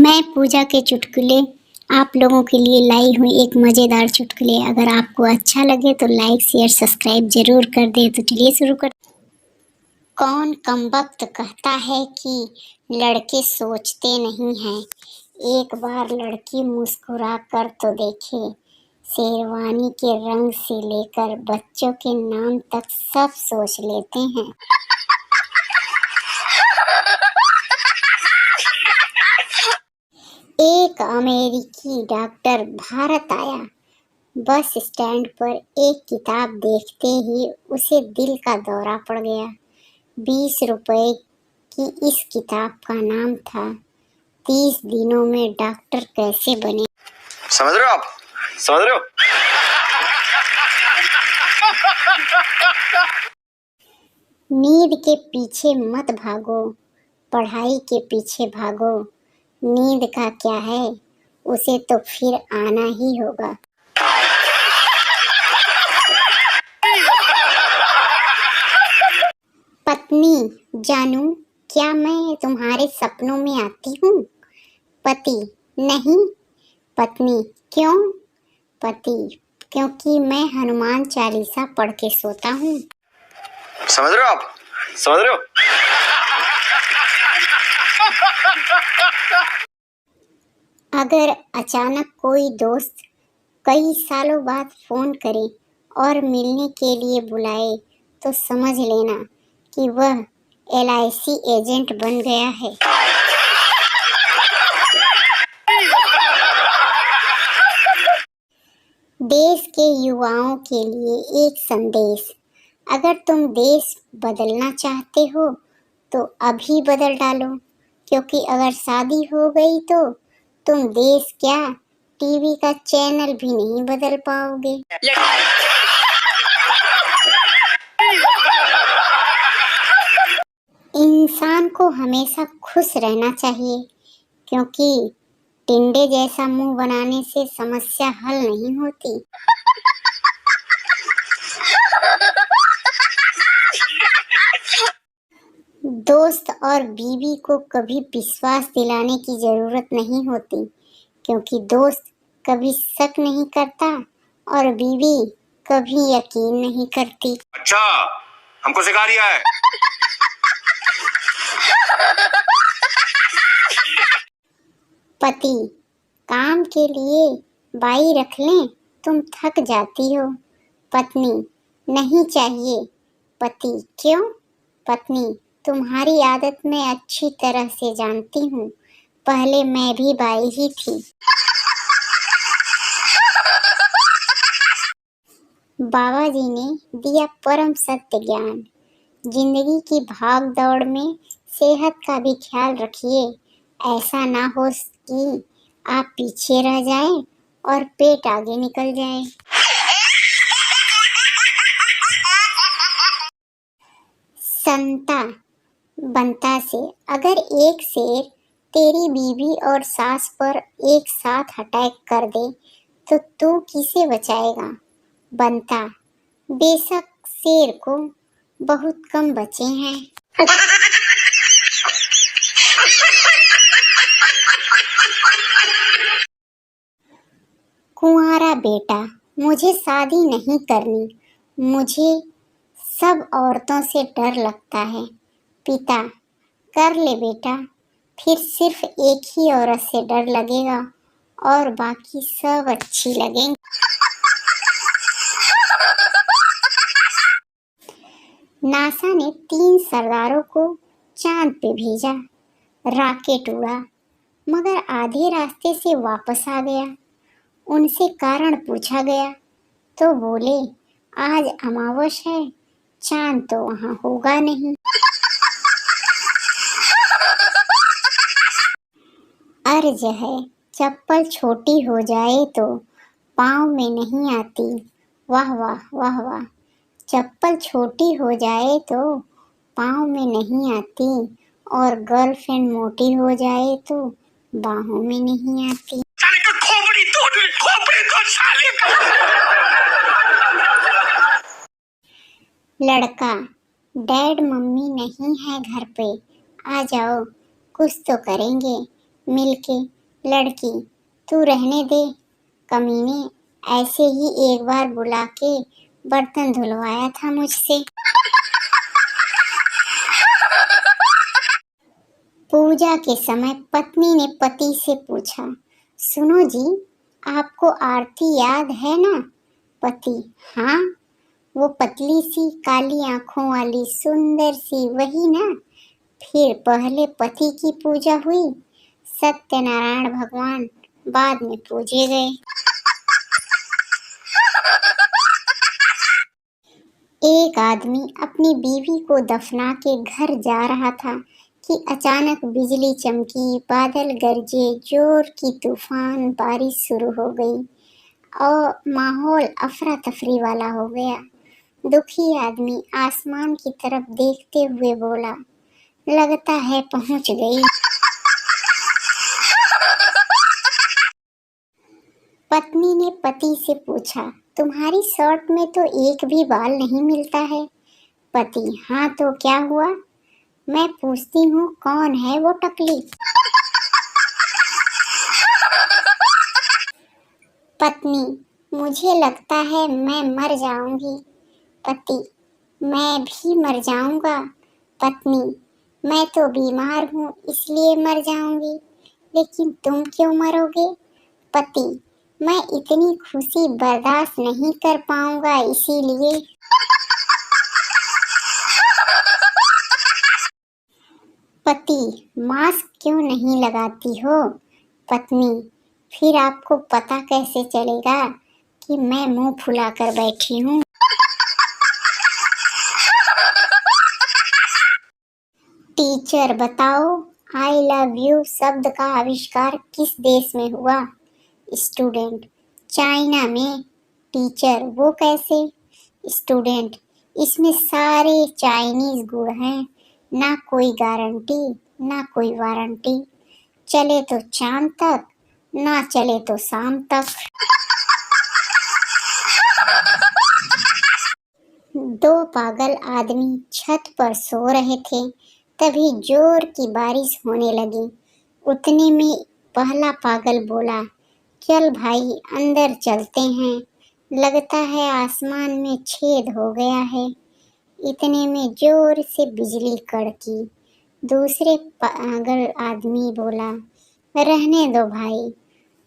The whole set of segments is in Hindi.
मैं पूजा के चुटकुले आप लोगों के लिए लाई हूँ एक मज़ेदार चुटकुले। अगर आपको अच्छा लगे तो लाइक शेयर सब्सक्राइब जरूर कर दें। तो चलिए शुरू कर। कौन कमबख्त कहता है कि लड़के सोचते नहीं हैं। एक बार लड़की मुस्कुरा कर तो देखे, शेरवानी के रंग से लेकर बच्चों के नाम तक सब सोच लेते हैं। एक अमेरिकी डॉक्टर भारत आया। बस स्टैंड पर एक किताब देखते ही उसे दिल का दौरा पड़ गया। 20 रुपए की इस किताब का नाम था 30 दिनों में डॉक्टर कैसे बने। समझ रहे हो आप? समझ रहे हो? नींद के पीछे मत भागो, पढ़ाई के पीछे भागो। नींद का क्या है, उसे तो फिर आना ही होगा। पत्नी, जानू क्या मैं तुम्हारे सपनों में आती हूँ? पति, नहीं। पत्नी, क्यों? पति, क्योंकि मैं हनुमान चालीसा पढ़ के सोता हूँ। समझ रहे हो आप? समझ रहे हो? अगर अचानक कोई दोस्त कई सालों बाद फोन करे और मिलने के लिए बुलाए तो समझ लेना कि वह LIC एजेंट बन गया है। देश के युवाओं के लिए एक संदेश। अगर तुम देश बदलना चाहते हो तो अभी बदल डालो, क्योंकि अगर शादी हो गई तो तुम देश क्या टीवी का चैनल भी नहीं बदल पाओगे। इंसान को हमेशा खुश रहना चाहिए, क्योंकि टिंडे जैसा मुंह बनाने से समस्या हल नहीं होती। दोस्त और बीवी को कभी विश्वास दिलाने की जरूरत नहीं होती, क्योंकि दोस्त कभी शक नहीं करता और बीवी कभी यकीन नहीं करती। अच्छा, हमको सिखा दिया है। पति, काम के लिए बाई रख लें, तुम थक जाती हो। पत्नी, नहीं चाहिए। पति, क्यों? पत्नी, तुम्हारी आदत मैं अच्छी तरह से जानती हूँ, पहले मैं भी बाई ही थी। बाबा जी ने दिया परम सत्य ज्ञान। जिंदगी की भाग दौड़ में सेहत का भी ख्याल रखिए। ऐसा ना हो कि आप पीछे रह जाएं और पेट आगे निकल जाए। संता बनता से, अगर एक शेर तेरी बीवी और सास पर एक साथ अटैक कर दे तो तू किसे बचाएगा? बनता, बेशक शेर को बहुत कम बचे हैं। कुंवारा बेटा, मुझे शादी नहीं करनी, मुझे सब औरतों से डर लगता है। पिता, कर ले बेटा, फिर सिर्फ एक ही औरत से डर लगेगा और बाकी सब अच्छी लगेंगी। नासा ने 3 सरदारों को चांद पे भेजा। रॉकेट उड़ा, मगर आधे रास्ते से वापस आ गया। उनसे कारण पूछा गया तो बोले, आज अमावस है, चांद तो वहाँ होगा नहीं। अर्ज है, चप्पल छोटी हो जाए तो पाँव में नहीं आती। वाह वाह वाह वाह। चप्पल छोटी हो जाए तो पाँव में नहीं आती, और गर्लफ्रेंड मोटी हो जाए तो बाहों में नहीं आती। साले का खोपड़ी तोड़ साले का। लड़का, डैड मम्मी नहीं है घर पे, आ जाओ कुछ तो करेंगे मिलके। लड़की, तू रहने दे कमीने, ऐसे ही एक बार बुला के बर्तन धुलवाया था मुझसे। पूजा के समय पत्नी ने पति से पूछा, सुनो जी, आपको आरती याद है ना? पति, हाँ, वो पतली सी काली आंखों वाली सुंदर सी, वही ना। फिर पहले पति की पूजा हुई, सत्यनारायण भगवान बाद में पूजे गए। एक आदमी अपनी बीवी को दफना के घर जा रहा था कि अचानक बिजली चमकी, बादल गरजे, जोर की तूफान बारिश शुरू हो गई और माहौल अफरा तफरी वाला हो गया। दुखी आदमी आसमान की तरफ देखते हुए बोला, लगता है पहुंच गई। पत्नी ने पति से पूछा, तुम्हारी शर्ट में तो एक भी बाल नहीं मिलता है। पति, हाँ तो क्या हुआ? मैं पूछती हूँ, कौन है वो टकली? पत्नी, मुझे लगता है मैं मर जाऊंगी। पति, मैं भी मर जाऊंगा। पत्नी, मैं तो बीमार हूँ इसलिए मर जाऊंगी, लेकिन तुम क्यों मरोगे? पति, मैं इतनी खुशी बर्दाश्त नहीं कर पाऊंगा इसीलिए। पति, मास्क क्यों नहीं लगाती हो? पत्नी, फिर आपको पता कैसे चलेगा कि मैं मुंह फुलाकर बैठी हूँ? टीचर बताओ, आई लव यू शब्द का आविष्कार किस देश में हुआ? स्टूडेंट, चाइना में। टीचर, वो कैसे? स्टूडेंट, इसमें सारे चाइनीज गुण हैं, ना कोई गारंटी ना कोई वारंटी, चले तो चांद तक, ना चले तो शाम तक। दो पागल आदमी छत पर सो रहे थे, तभी जोर की बारिश होने लगी। उतने में पहला पागल बोला, चल भाई अंदर चलते हैं, लगता है आसमान में छेद हो गया है। इतने में जोर से बिजली कड़की। दूसरे पागल आदमी बोला, रहने दो भाई,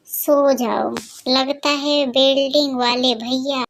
सो जाओ, लगता है बिल्डिंग वाले भैया